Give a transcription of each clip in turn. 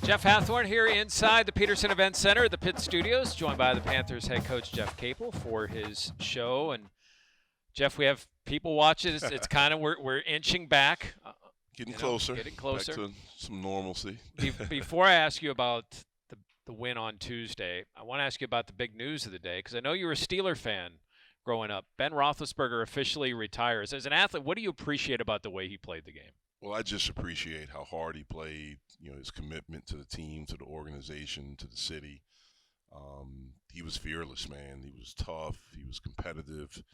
Jeff Hathorn here inside the Peterson Event Center at the Pitt Studios, joined by the Panthers head coach Jeff Capel for his show. And Jeff, we have people watching. It's kind of we're inching back, Getting closer. Getting closer. Back to some normalcy. Before I ask you about the win on Tuesday, I want to ask you about the big news of the day because I know you were a Steeler fan growing up. Ben Roethlisberger officially retires. As an athlete, what do you appreciate about the way he played the game? Well, I just appreciate how hard he played, his commitment to the team, to the organization, to the city. He was fearless, man. He was tough. He was competitive.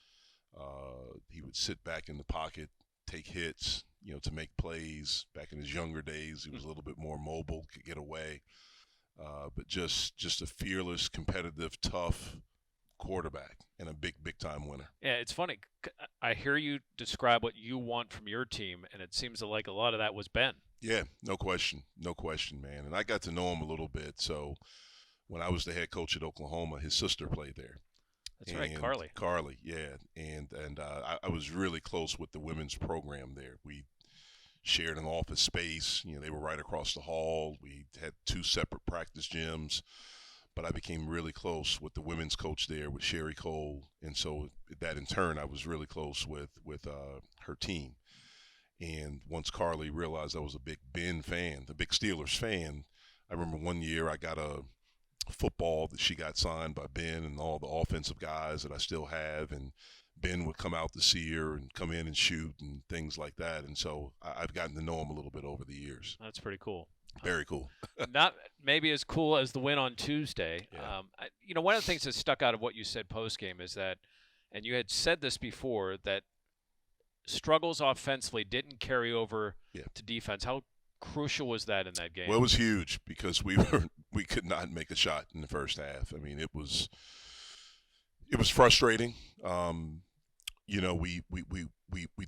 He would sit back in the pocket, take hits, to make plays. Back in his younger days, he was a little bit more mobile, could get away. But just a fearless, competitive, tough quarterback and a big time winner. Yeah, it's funny. I hear you describe what you want from your team, and it seems like a lot of that was Ben. Yeah, no question, man. And I got to know him a little bit. So when I was the head coach at Oklahoma, his sister played there. That's right, Carly. Carly, yeah. And I was really close with the women's program there. We shared an office space. They were right across the hall. We had two separate practice gyms. But I became really close with the women's coach there, with Sherry Cole, and so that in turn I was really close with her team. And once Carly realized I was a big Ben fan, the big Steelers fan, I remember one year I got a football that she got signed by Ben and all the offensive guys that I still have, and Ben would come out to see her and come in and shoot and things like that. And so I've gotten to know him a little bit over the years. That's pretty cool. Very cool. Not maybe as cool as the win on Tuesday. Yeah. One of the things that stuck out of what you said post-game is that, and you had said this before, that struggles offensively didn't carry over to defense. How crucial was that in that game? Well, it was huge because we could not make a shot in the first half. I mean, it was frustrating. We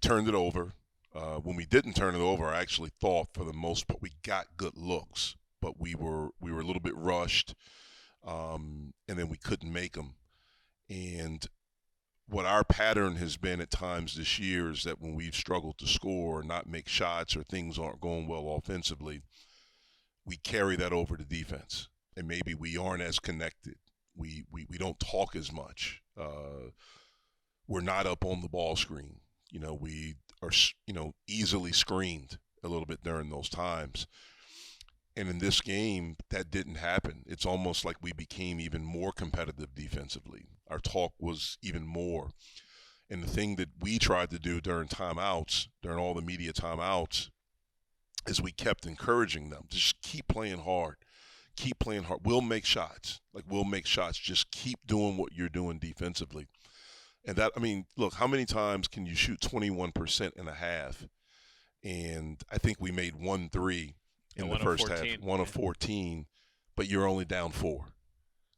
turned it over. When we didn't turn it over, I actually thought for the most part we got good looks, but we were a little bit rushed, and then we couldn't make them. And what our pattern has been at times this year is that when we've struggled to score or not make shots or things aren't going well offensively, we carry that over to defense, and maybe we aren't as connected. We don't talk as much. We're not up on the ball screen. We are, easily screened a little bit during those times. And in this game, that didn't happen. It's almost like we became even more competitive defensively. Our talk was even more. And the thing that we tried to do during timeouts, during all the media timeouts, is we kept encouraging them to just keep playing hard. Keep playing hard. We'll make shots. Just keep doing what you're doing defensively. And that, look, how many times can you shoot 21% in a half? And I think we made 1-3 in the first half, 1 of 14, but you're only down 4.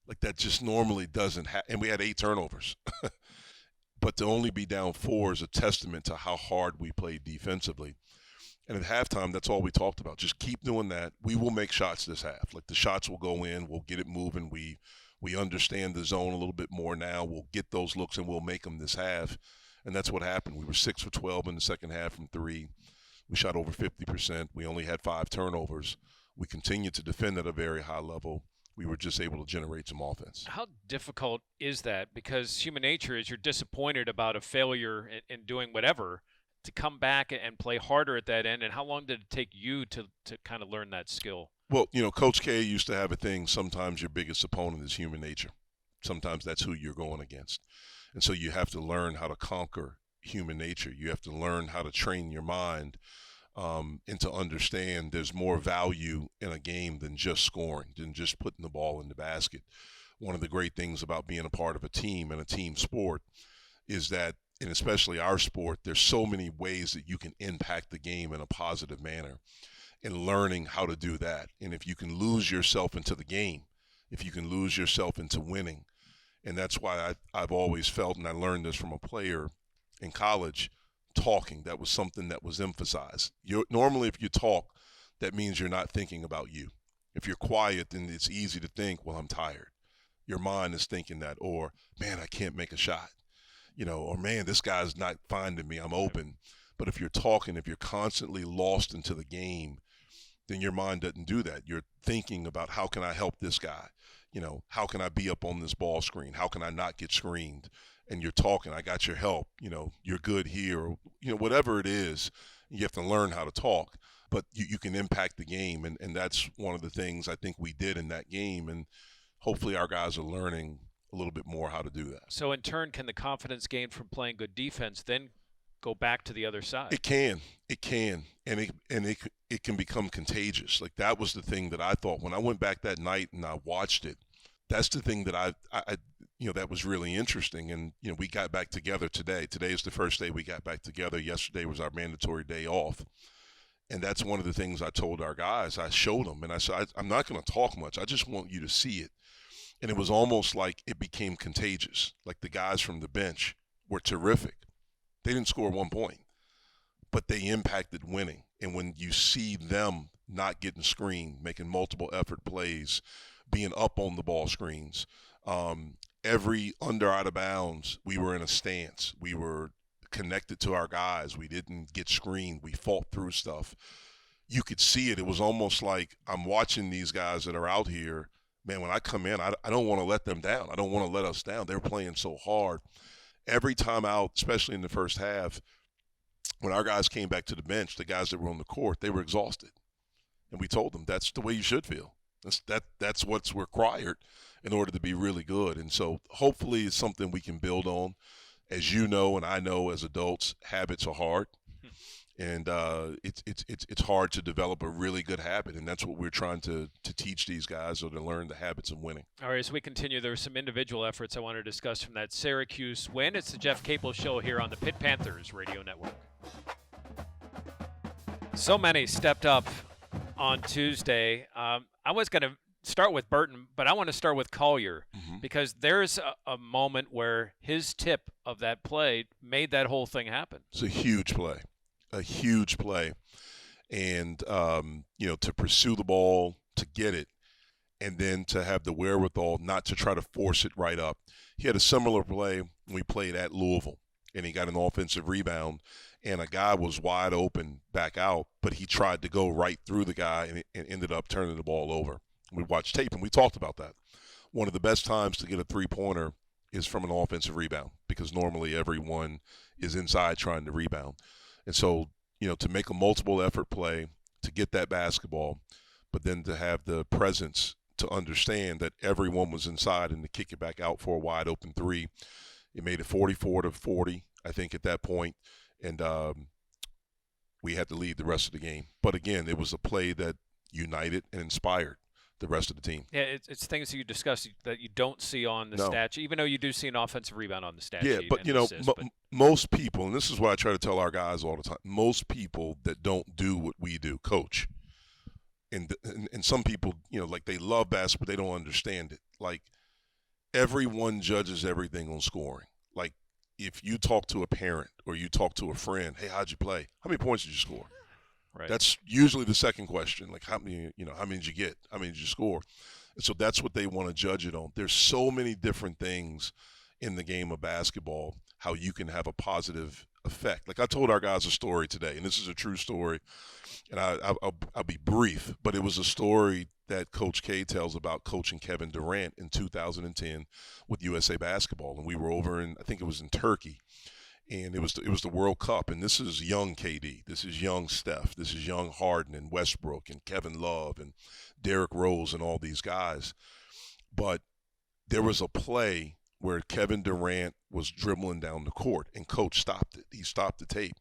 Like that just normally doesn't happen. And we had 8 turnovers. But to only be down 4 is a testament to how hard we played defensively. And at halftime, that's all we talked about. Just keep doing that. We will make shots this half. Like the shots will go in. We'll get it moving. We understand the zone a little bit more now. We'll get those looks and we'll make them this half. And that's what happened. We were 6 for 12 in the second half from 3. We shot over 50%. We only had 5 turnovers. We continued to defend at a very high level. We were just able to generate some offense. How difficult is that? Because human nature is you're disappointed about a failure in doing whatever, to come back and play harder at that end. And how long did it take you to kind of learn that skill? Well, Coach K used to have a thing, sometimes your biggest opponent is human nature. Sometimes that's who you're going against. And so you have to learn how to conquer human nature. You have to learn how to train your mind and to understand there's more value in a game than just scoring, than just putting the ball in the basket. One of the great things about being a part of a team and a team sport is that, and especially our sport, there's so many ways that you can impact the game in a positive manner, and learning how to do that. And if you can lose yourself into the game, if you can lose yourself into winning, and that's why I've always felt, and I learned this from a player in college, talking, that was something that was emphasized. Normally, if you talk, that means you're not thinking about you. If you're quiet, then it's easy to think, well, I'm tired. Your mind is thinking that, or, man, I can't make a shot. Or man, this guy's not finding me, I'm open. But if you're talking, if you're constantly lost into the game, then your mind doesn't do that. You're thinking about, how can I help this guy? How can I be up on this ball screen? How can I not get screened? And you're talking, I got your help, you're good here, or, whatever it is, you have to learn how to talk, but you can impact the game. And that's one of the things I think we did in that game. And hopefully our guys are learning a little bit more how to do that. So in turn, can the confidence gained from playing good defense then go back to the other side? It can, and it can become contagious. Like, that was the thing that I thought when I went back that night and I watched it. That's the thing that I that was really interesting. And we got back together today. Today is the first day we got back together. Yesterday was our mandatory day off, and that's one of the things I told our guys. I showed them, and I said, I'm not going to talk much. I just want you to see it. And it was almost like it became contagious. Like, the guys from the bench were terrific. They didn't score 1 point, but they impacted winning. And when you see them not getting screened, making multiple effort plays, being up on the ball screens, every under out of bounds, we were in a stance. We were connected to our guys. We didn't get screened. We fought through stuff. You could see it. It was almost like I'm watching these guys that are out here. Man, when I come in, I don't want to let them down. I don't want to let us down. They're playing so hard. Every time out, especially in the first half, when our guys came back to the bench, the guys that were on the court, they were exhausted. And we told them, that's the way you should feel. That's what's required in order to be really good. And so hopefully it's something we can build on. As you know, and I know, as adults, habits are hard. And it's hard to develop a really good habit, and that's what we're trying to teach these guys, or to learn the habits of winning. All right, as we continue, there are some individual efforts I want to discuss from that Syracuse win. It's the Jeff Capel Show here on the Pitt Panthers Radio Network. So many stepped up on Tuesday. I was going to start with Burton, but I want to start with Collier, because there's a moment where his tip of that play made that whole thing happen. It's a huge play. And, to pursue the ball, to get it, and then to have the wherewithal not to try to force it right up. He had a similar play when we played at Louisville, and he got an offensive rebound, and a guy was wide open back out, but he tried to go right through the guy and ended up turning the ball over. We watched tape, and we talked about that. One of the best times to get a three-pointer is from an offensive rebound, because normally everyone is inside trying to rebound. And so, to make a multiple effort play, to get that basketball, but then to have the presence to understand that everyone was inside and to kick it back out for a wide open three. It made it 44-40, I think, at that point. And we had to lead the rest of the game. But again, it was a play that united and inspired the rest of the team. Yeah, it's things that you discuss that you don't see on the stat sheet, even though you do see an offensive rebound on the stat sheet. Yeah, but most people, and this is what I try to tell our guys all the time, most people that don't do what we do, coach, and some people, like, they love basketball, but they don't understand it. Like, everyone judges everything on scoring. Like, if you talk to a parent or you talk to a friend, hey, how'd you play? How many points did you score? Right. That's usually the second question. Like, how many did you get? How many did you score? And so that's what they want to judge it on. There's so many different things in the game of basketball, how you can have a positive effect. Like, I told our guys a story today, and this is a true story, and I'll be brief, but it was a story that Coach K tells about coaching Kevin Durant in 2010 with USA Basketball. And we were over in, I think it was in Turkey. And it was the World Cup, and this is young KD, this is young Steph, this is young Harden and Westbrook and Kevin Love and Derrick Rose and all these guys. But there was a play where Kevin Durant was dribbling down the court, and Coach stopped it. He stopped the tape,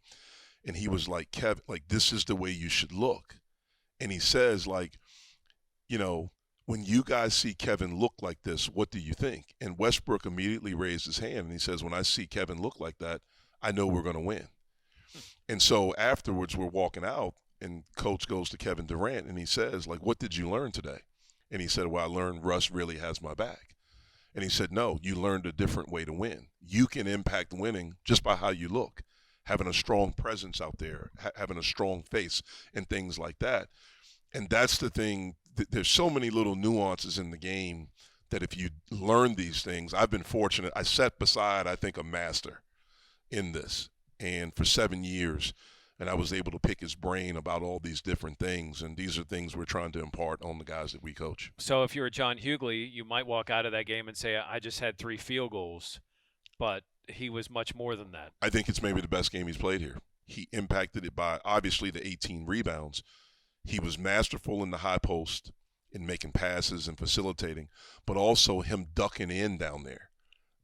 and he was like, Kevin, like, this is the way you should look. And he says, like, when you guys see Kevin look like this, what do you think? And Westbrook immediately raised his hand, and he says, when I see Kevin look like that, I know we're going to win. And so afterwards, we're walking out, and Coach goes to Kevin Durant, and he says, like, what did you learn today? And he said, well, I learned Russ really has my back. And he said, no, you learned a different way to win. You can impact winning just by how you look, having a strong presence out there, having a strong face, and things like that. And that's the thing. There's so many little nuances in the game that if you learn these things, I've been fortunate. I sat beside, I think, a master in this, and for 7 years, and I was able to pick his brain about all these different things. And these are things we're trying to impart on the guys that we coach. So if you're John Hughley, you might walk out of that game and say, I just had 3 field goals, but he was much more than that. I think it's maybe the best game he's played here. He impacted it by obviously the 18 rebounds. He was masterful in the high post in making passes and facilitating, but also him ducking in down there.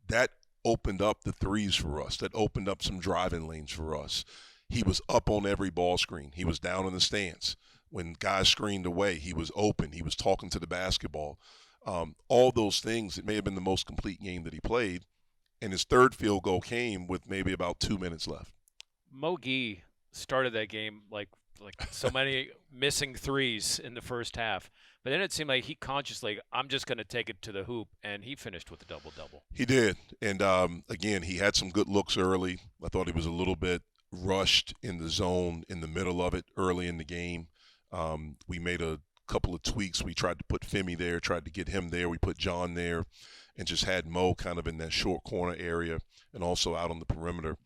That opened up the threes for us. That opened up some driving lanes for us. He was up on every ball screen. He was down in the stance. When guys screened away, he was open. He was talking to the basketball. All those things, it may have been the most complete game that he played. And his third field goal came with maybe about 2 minutes left. Mo Gee started that game like so many missing threes in the first half. But then it seemed like he consciously, I'm just going to take it to the hoop, and he finished with a double-double. He did. And, again, he had some good looks early. I thought he was a little bit rushed in the zone in the middle of it early in the game. We made a couple of tweaks. We tried to put Femi there, tried to get him there. We put John there and just had Mo kind of in that short corner area and also out on the perimeter.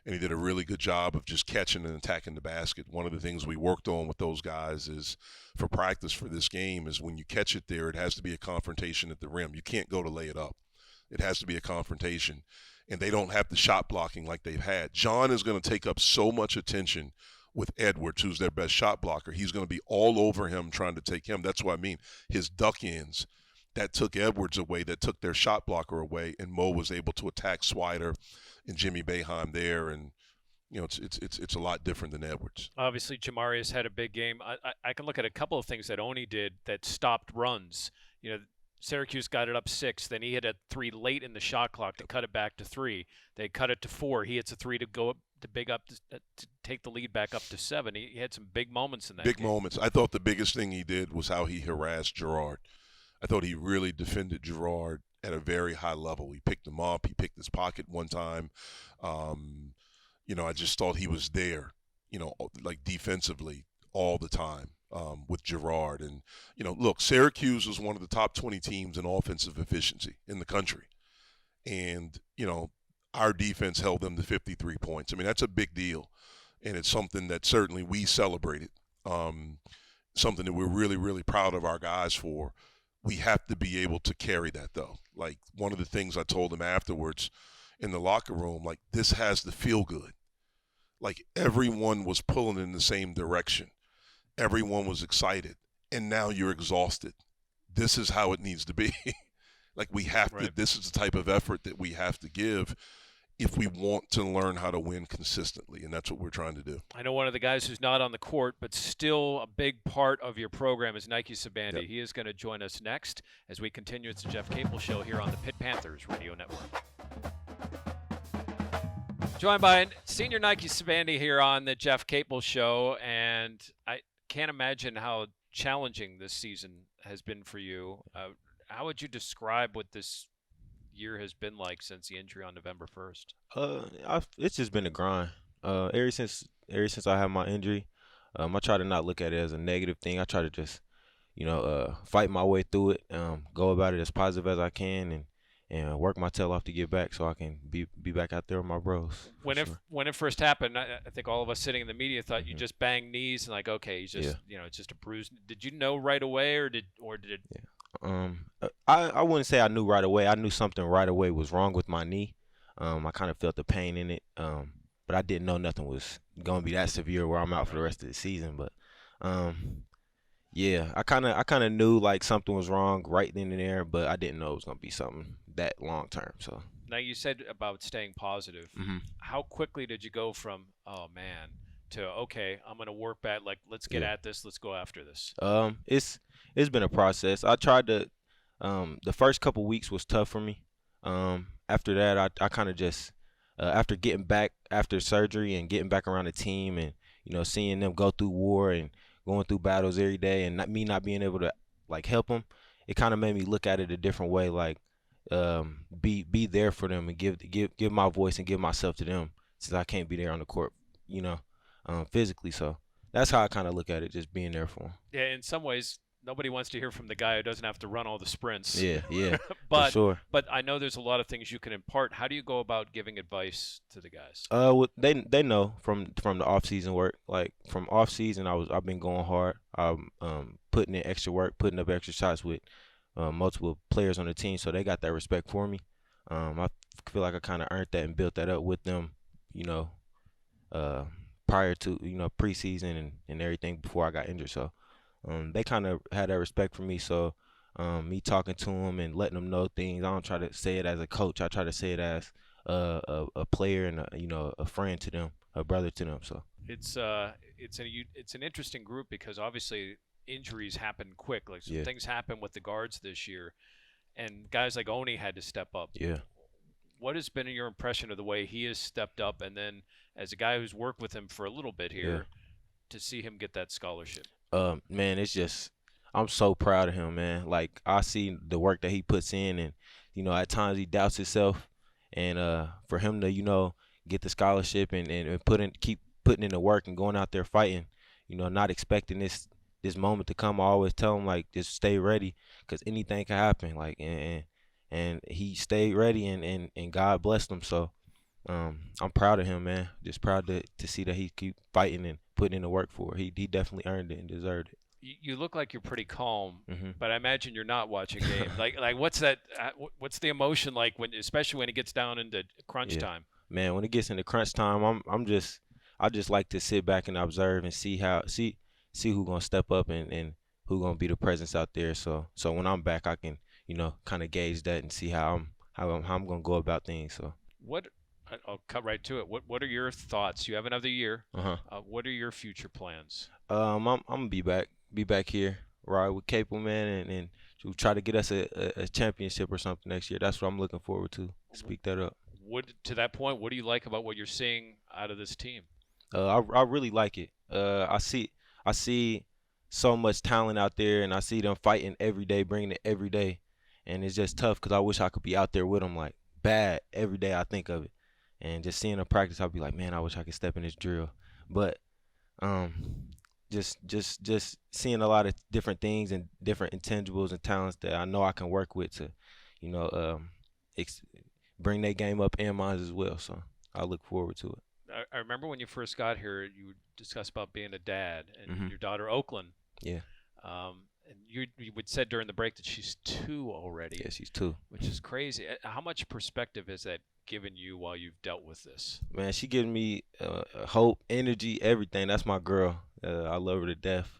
And he did a really good job of just catching and attacking the basket. One of the things we worked on with those guys is for practice for this game is when you catch it there, it has to be a confrontation at the rim. You can't go to lay it up. It has to be a confrontation. And they don't have the shot blocking like they've had. John is going to take up so much attention with Edwards, who's their best shot blocker. He's going to be all over him trying to take him. That's what I mean. His duck ends, that took Edwards away, that took their shot blocker away, and Mo was able to attack Swider and Jimmy Boeheim there, and you know it's a lot different than Edwards. Obviously, Jamarius had a big game. I can look at a couple of things that Oni did that stopped runs. You know, Syracuse got it up 6, then he hit a 3 late in the shot clock to cut it back to 3. They cut it to 4. He hits a 3 to go up to take the lead back up to 7. He had some big moments in that game. Big moments. I thought the biggest thing he did was how he harassed Gerard. I thought he really defended Gerard at a very high level. He picked him up. He picked his pocket one time. I just thought he was there, like defensively all the time with Gerard. And, look, Syracuse was one of the top 20 teams in offensive efficiency in the country. And, our defense held them to 53 points. I mean, that's a big deal. And it's something that certainly we celebrated, something that we're really, really proud of our guys for. We have to be able to carry that, though. Like, one of the things I told them afterwards in the locker room, like, this has to feel good. Like, everyone was pulling in the same direction. Everyone was excited. And now you're exhausted. This is how it needs to be. Like, we have to – this is the type of effort that we have to give if we want to learn how to win consistently, and that's what we're trying to do. I know one of the guys who's not on the court, but still a big part of your program is Nike Sabandi. Yep. He is going to join us next as we continue. It's the Jeff Capel Show here on the Pitt Panthers Radio Network. Joined by senior Nike Sabandi here on the Jeff Capel Show, and I can't imagine how challenging this season has been for you. How would you describe what this year has been like since the injury on November 1st? It's just been a grind. Ever since I had my injury, I try to not look at it as a negative thing. I try to just, fight my way through it, go about it as positive as I can, and work my tail off to get back so I can be back out there with my bros. When it first happened, I think all of us sitting in the media thought you just banged knees and like, okay, he's just it's just a bruise. Did you know right away, or did it? Yeah. I wouldn't say I knew right away. I knew something right away was wrong with my knee. I kind of felt the pain in it, but I didn't know nothing was going to be that severe where I'm out for the rest of the season. But, I kind of knew like something was wrong right then and there, but I didn't know it was going to be something that long term. So now you said about staying positive. Mm-hmm. How quickly did you go from to okay, I'm going to work back, like let's get at this, let's go after this? It's been a process. I tried to the first couple weeks was tough for me. After that, I kind of just after getting back after surgery and getting back around the team and seeing them go through war and going through battles every day and not being able to like help them, it kind of made me look at it a different way, like be there for them and give my voice and give myself to them since I can't be there on the court, physically. So that's how I kind of look at it, just being there for them. Yeah, in some ways, nobody wants to hear from the guy who doesn't have to run all the sprints. Yeah, yeah, for but sure. but I know there's a lot of things you can impart. How do you go about giving advice to the guys? They know from the off season work. Like from off season, I've been going hard. I'm putting in extra work, putting up extra shots with multiple players on the team, so they got that respect for me. I feel like I kind of earned that and built that up with them. You know, uh, prior to preseason and everything before I got injured. So they kind of had that respect for me. So me talking to them and letting them know things, I don't try to say it as a coach. I try to say it as a player and a friend to them, a brother to them. So it's an interesting group because obviously injuries happen quick. Like some yeah, things happen with the guards this year, and guys like Oni had to step up. yeah. What has been your impression of the way he has stepped up, and then as a guy who's worked with him for a little bit here, to see him get that scholarship? Man, it's just I'm so proud of him, man. Like I see the work that he puts in, and at times he doubts himself, and for him to get the scholarship and keep putting in the work and going out there fighting, not expecting this moment to come. I always tell him like just stay ready, cause anything can happen. Like and he stayed ready and God blessed him. So I'm proud of him, man. Just proud to see that he keep fighting and putting in the work for it. He definitely earned it and deserved it. You look like you're pretty calm, Hmm. but I imagine you're not watching games. like what's that? What's the emotion like especially when it gets down into crunch Yeah. time? Man, when it gets into crunch time, I just like to sit back and observe and see who gonna step up and who gonna be the presence out there. So when I'm back, I can kind of gauge that and see how I'm gonna go about things. So What? I'll cut right to it. What are your thoughts? You have another year. uh-huh. What are your future plans? I'm gonna be back here, ride with Capel, man, and to try to get us a championship or something next year. That's what I'm looking forward to. Speak that up. To that point, what do you like about what you're seeing out of this team? I really like it. I see so much talent out there, and I see them fighting every day, bringing it every day, and it's just tough because I wish I could be out there with them like bad every day. I think of it, and just seeing them practice, I'll be like, man, I wish I could step in this drill. But um, just seeing a lot of different things and different intangibles and talents that I know I can work with to, you know, ex- bring their game up and mine as well. So I look forward to it. I remember when you first got here, you discussed about being a dad and Mhm. your daughter Oakland. Yeah. And you would said during the break that she's 2 already, Yeah, she's two. which is crazy. How much perspective has that given you while you've dealt with this? Man, she giving me hope, energy, everything. That's my girl. I love her to death.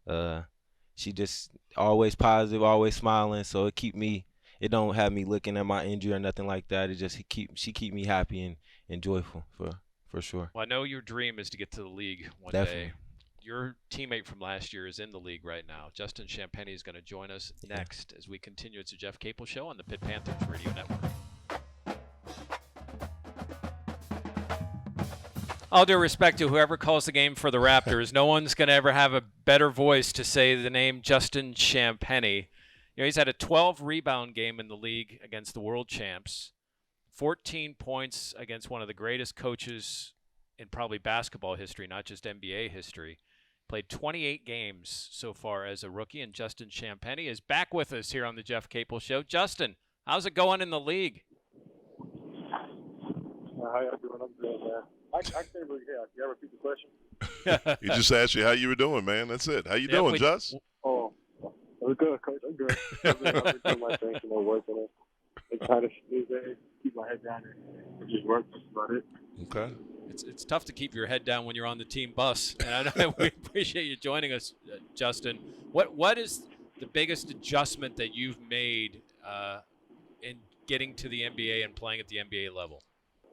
Uh, she just always positive, always smiling. So it don't have me looking at my injury or nothing like that. It just she keep me happy and joyful for sure. Well, I know your dream is to get to the league one Definitely. day. Your teammate from last year is in the league right now. Justin Champagnie is going to join us next as we continue. It's the Jeff Capel Show on the Pitt Panthers Radio Network. All due respect to whoever calls the game for the Raptors, no one's going to ever have a better voice to say the name Justin Champagnie. He's had a 12-rebound game in the league against the world champs, 14 points against one of the greatest coaches in probably basketball history, not just NBA history. Played 28 games so far as a rookie, and Justin Champagnie is back with us here on the Jeff Capel Show. Justin, how's it going in the league? How y'all doing? I'm good, man. I can't really hear. Can you repeat the question? He just asked you how you were doing, man. That's it. How you doing, Just? Oh, I'm good, Coach. I'm good. I'm doing my thing, working it. It's kind of keep my head down and just work. That's about it. Okay. It's tough to keep your head down when you're on the team bus, and I know we appreciate you joining us, Justin. What is the biggest adjustment that you've made in getting to the NBA and playing at the NBA level?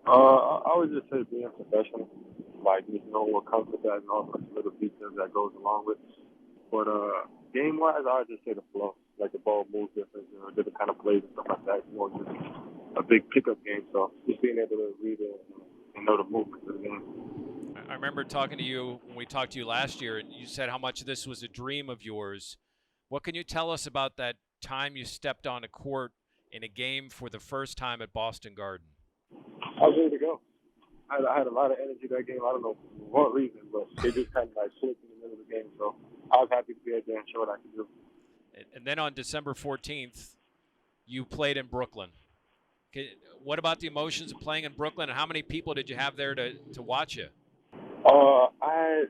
I would just say being professional, like just know what comes with that and all the little details that goes along with. But game-wise, I would just say the flow, like the ball moves different, different kind of plays and stuff like that. It's more just a big pickup game, so just being able to read it and know the movement of the game. I remember talking to you when we talked to you last year, and you said how much this was a dream of yours. What can you tell us about that time you stepped on a court in a game for the first time at Boston Garden? I was ready to go. I had a lot of energy that game. I don't know for what reason, but it just kind of like slipped in the middle of the game. So I was happy to be out there and show what I could do. and then on December 14th, you played in Brooklyn. What about the emotions of playing in Brooklyn, and how many people did you have there to watch you?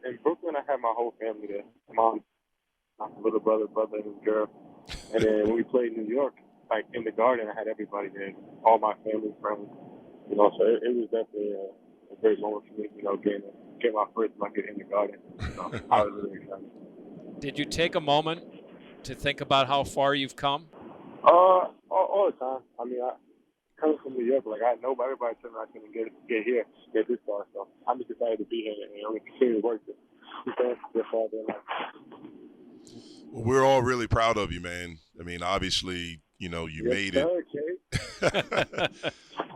In Brooklyn, I had my whole family there. Mom, my little brother, and girl. And then when we played in New York, like in the Garden, I had everybody there, all my family, friends. You know, so it was definitely a great moment for me. You know, getting my first bucket in the Garden. So I was really excited. Did you take a moment to think about how far you've come? All the time. I mean, coming from New York, like everybody told me I couldn't get here, get this far. So I'm just excited to be here and I'm continue to work it. Get farther in life. Well, we're all really proud of you, man. I mean, obviously, you know, you made it,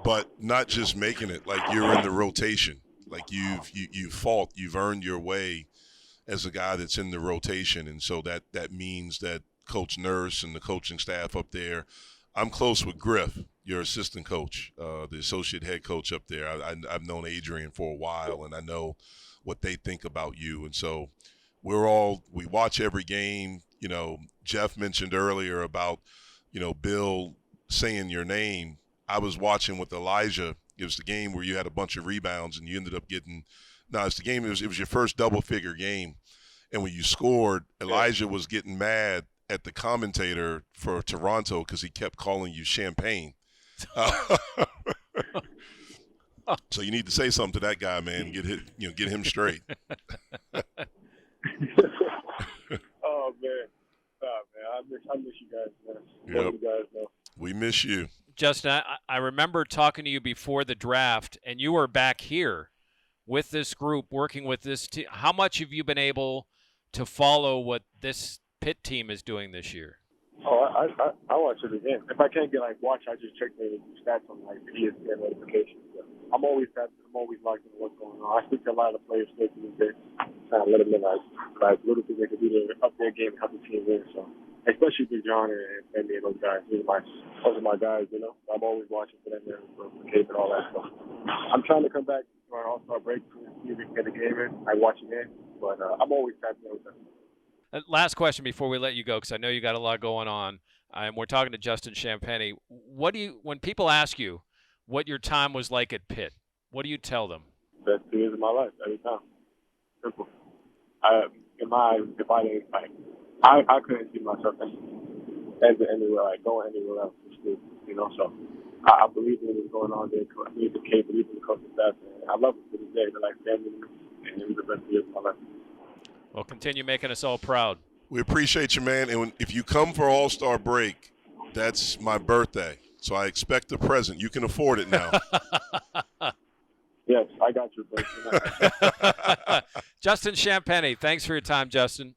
but not just making it. Like, you're in the rotation. Like, you've fought, you've earned your way as a guy that's in the rotation, and so that means that Coach Nurse and the coaching staff up there. I'm close with Griff, your assistant coach, the associate head coach up there. I've known Adrian for a while, and I know what they think about you. And so we watch every game. You know, Jeff mentioned earlier about, you know, Bill saying your name. I was watching with Elijah. It was the game where you had a bunch of rebounds and you ended up getting – no, it's the game. It was your first double-figure game. And when you scored, Elijah was getting mad at the commentator for Toronto because he kept calling you Champagne. So you need to say something to that guy, man. Get him straight. Oh man, I miss you guys, man. Yep. You guys know. We miss you, Justin. I remember talking to you before the draft, and you were back here with this group, working with this team. How much have you been able to follow what this Pitt team is doing this year? Oh, I watch it again. If I can't get watch, I just check the stats on the ESPN notifications. So I'm always locked into what's going on. I speak to a lot of the players later in the day, trying to let them know like little things they can do to up their game and help the team win. So especially with John and Andy and those guys, those are my guys. You know, I'm always watching for them for the game and all that stuff. I'm trying to come back for an All-Star break to see if we can get the game in. I watch it in, but I'm always tapping in with them. Last question before we let you go, because I know you got a lot going on. And we're talking to Justin Champagnie. When people ask you what your time was like at Pitt, what do you tell them? Best 2 years of my life, every time. Simple. I couldn't see myself anywhere, going anywhere else in school, you know. So I believe in what's going on there. I believe in the believe in the coaching staff, and I love it to this day. They're like family, and it was the best 2 years of my life. Well, continue making us all proud. We appreciate you, man. And if you come for All-Star break, that's my birthday. So I expect a present. You can afford it now. Yes, I got you, bro. Justin Champagnie, thanks for your time, Justin.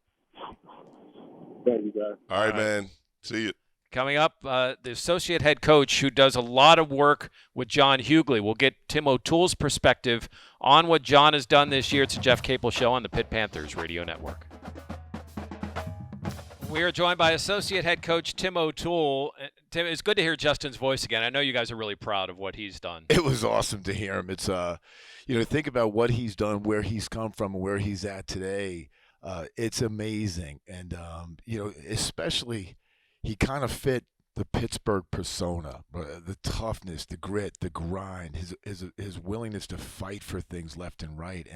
Thank you, guys. All right, man. See you. Coming up, the associate head coach who does a lot of work with John Hughley. We'll get Tim OToole's perspective on what John has done this year. It's a Jeff Capel Show on the Pitt Panthers Radio Network. We are joined by associate head coach Tim OToole. Tim, it's good to hear Justin's voice again. I know you guys are really proud of what he's done. It was awesome to hear him. It's think about what he's done, where he's come from, and where he's at today. It's amazing, and especially he kind of fit the Pittsburgh persona, the toughness, the grit, the grind, his willingness to fight for things left and right,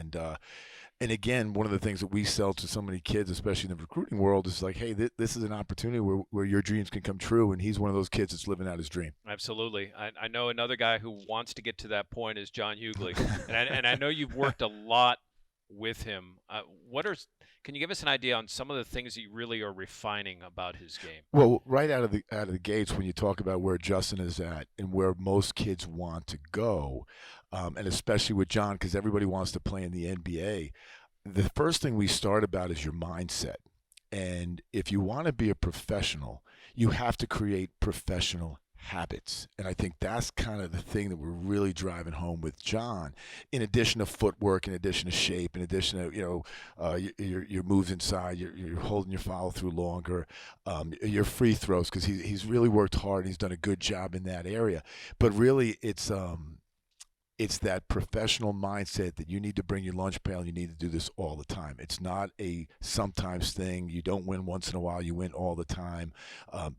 and again, one of the things that we sell to so many kids, especially in the recruiting world, is like, hey, this is an opportunity where your dreams can come true, and he's one of those kids that's living out his dream. Absolutely. I know another guy who wants to get to that point is John Hughley, and I know you've worked a lot with him. Can you give us an idea on some of the things that you really are refining about his game? Well, right out of the gates, when you talk about where Justin is at and where most kids want to go, and especially with John, because everybody wants to play in the NBA, the first thing we start about is your mindset. And if you want to be a professional, you have to create professional habits. And I think that's kind of the thing that we're really driving home with John, in addition to footwork, in addition to shape, in addition to your moves inside, you're holding your follow through longer, your free throws, because he's really worked hard and he's done a good job in that area. But really it's it's that professional mindset that you need to bring your lunch pail. You need to do this all the time. It's not a sometimes thing. You don't win once in a while. You win all the time.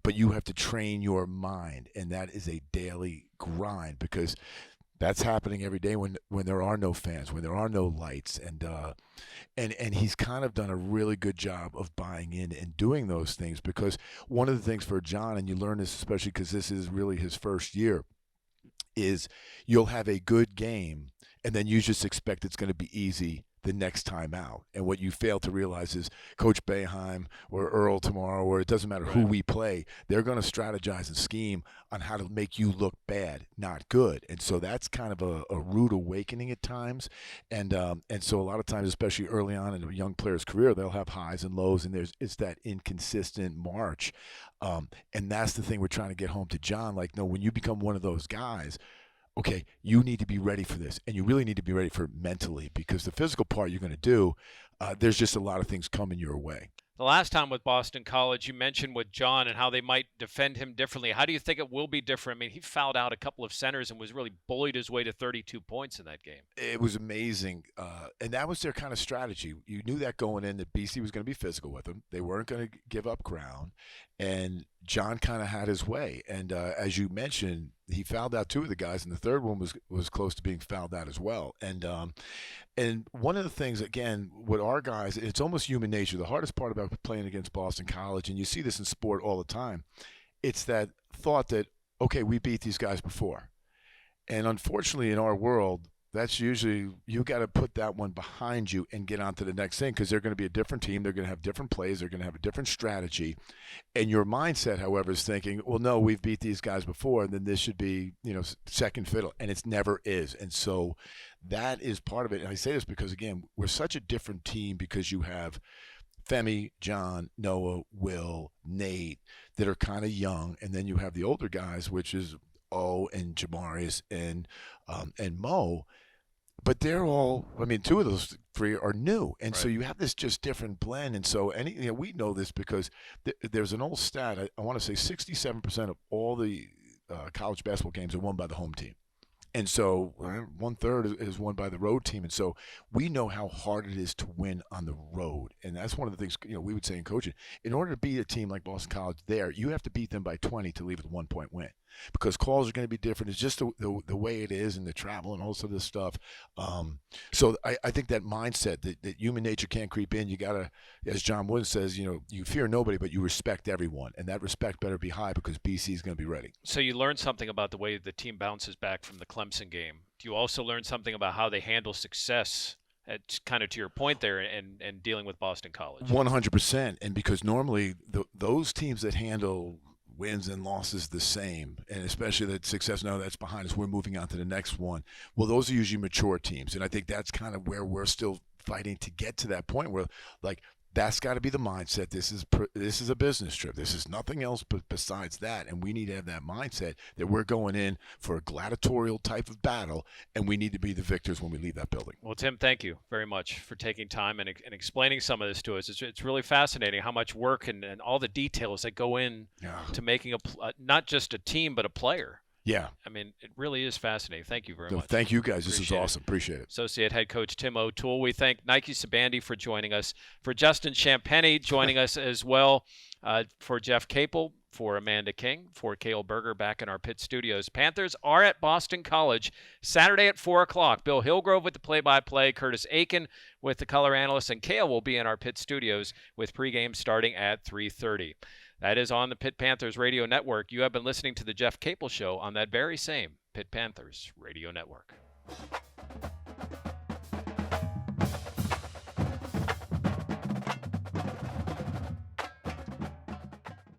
But you have to train your mind, and that is a daily grind, because that's happening every day when there are no fans, when there are no lights, and he's kind of done a really good job of buying in and doing those things. Because one of the things for John, and you learn this especially because this is really his first year, is you'll have a good game and then you just expect it's going to be easy the next time out. And what you fail to realize is Coach Boeheim or Earl tomorrow, or it doesn't matter who we play, they're going to strategize and scheme on how to make you look bad, not good. And so that's kind of a rude awakening at times. And so a lot of times, especially early on in a young player's career, they'll have highs and lows, and it's that inconsistent march. And that's the thing we're trying to get home to John. Like, no, when you become one of those guys, okay, you need to be ready for this, and you really need to be ready for it mentally, because the physical part you're going to do, there's just a lot of things coming your way. The last time with Boston College, you mentioned with John and how they might defend him differently. How do you think it will be different? I mean, he fouled out a couple of centers and was really bullied his way to 32 points in that game. It was amazing, and that was their kind of strategy. You knew that going in, that BC was going to be physical with him. They weren't going to give up ground, and John kind of had his way. And as you mentioned, he fouled out two of the guys, and the third one was close to being fouled out as well. And one of the things, again, with our guys, it's almost human nature. The hardest part about playing against Boston College, and you see this in sport all the time, it's that thought that, okay, we beat these guys before. And unfortunately, in our world, that's usually, you got to put that one behind you and get on to the next thing, because they're going to be a different team. They're going to have different plays. They're going to have a different strategy. And your mindset, however, is thinking, well, no, we've beat these guys before, and then this should be, second fiddle. And it never is. And so that is part of it. And I say this because, again, we're such a different team, because you have Femi, John, Noah, Will, Nate, that are kind of young. And then you have the older guys, which is O and Jamarius and Mo, but they're all, two of those three are new. And so you have this just different blend. And so we know this because there's an old stat. I want to say 67% of all the college basketball games are won by the home team. And so 1/3 is won by the road team. And so we know how hard it is to win on the road. And that's one of the things, we would say in coaching. In order to beat a team like Boston College there, you have to beat them by 20 to leave with a 1-point win, because calls are going to be different. It's just the way it is, and the travel and also this stuff. So I think that mindset that human nature can't creep in. You got to, as John Wooden says, you fear nobody, but you respect everyone. And that respect better be high, because BC is going to be ready. So you learned something about the way the team bounces back from the Clemson game. Do you also learn something about how they handle success, kind of to your point there, and dealing with Boston College? 100%. And because normally those teams that handle wins and losses the same, and especially that success, no, that's behind us, we're moving on to the next one. Well, those are usually mature teams. And I think that's kind of where we're still fighting to get to that point where, like, that's got to be the mindset. This is a business trip. This is nothing else besides that. And we need to have that mindset that we're going in for a gladiatorial type of battle, and we need to be the victors when we leave that building. Well, Tim, thank you very much for taking time and explaining some of this to us. It's really fascinating how much work and all the details that go in to making not just a team, but a player. Yeah. It really is fascinating. Thank you very much. Thank you, guys. This is awesome. Appreciate it. Associate Head Coach Tim OToole. We thank Nike Sabandi for joining us, for Justin Champagny joining us as well, for Jeff Capel, for Amanda King, for Cale Berger back in our Pitt studios. Panthers are at Boston College Saturday at 4 o'clock. Bill Hillgrove with the play-by-play, Curtis Aiken with the color analyst, and Cale will be in our Pitt studios with pregame starting at 3:30. That is on the Pitt Panthers Radio Network. You have been listening to the Jeff Capel Show on that very same Pitt Panthers Radio Network.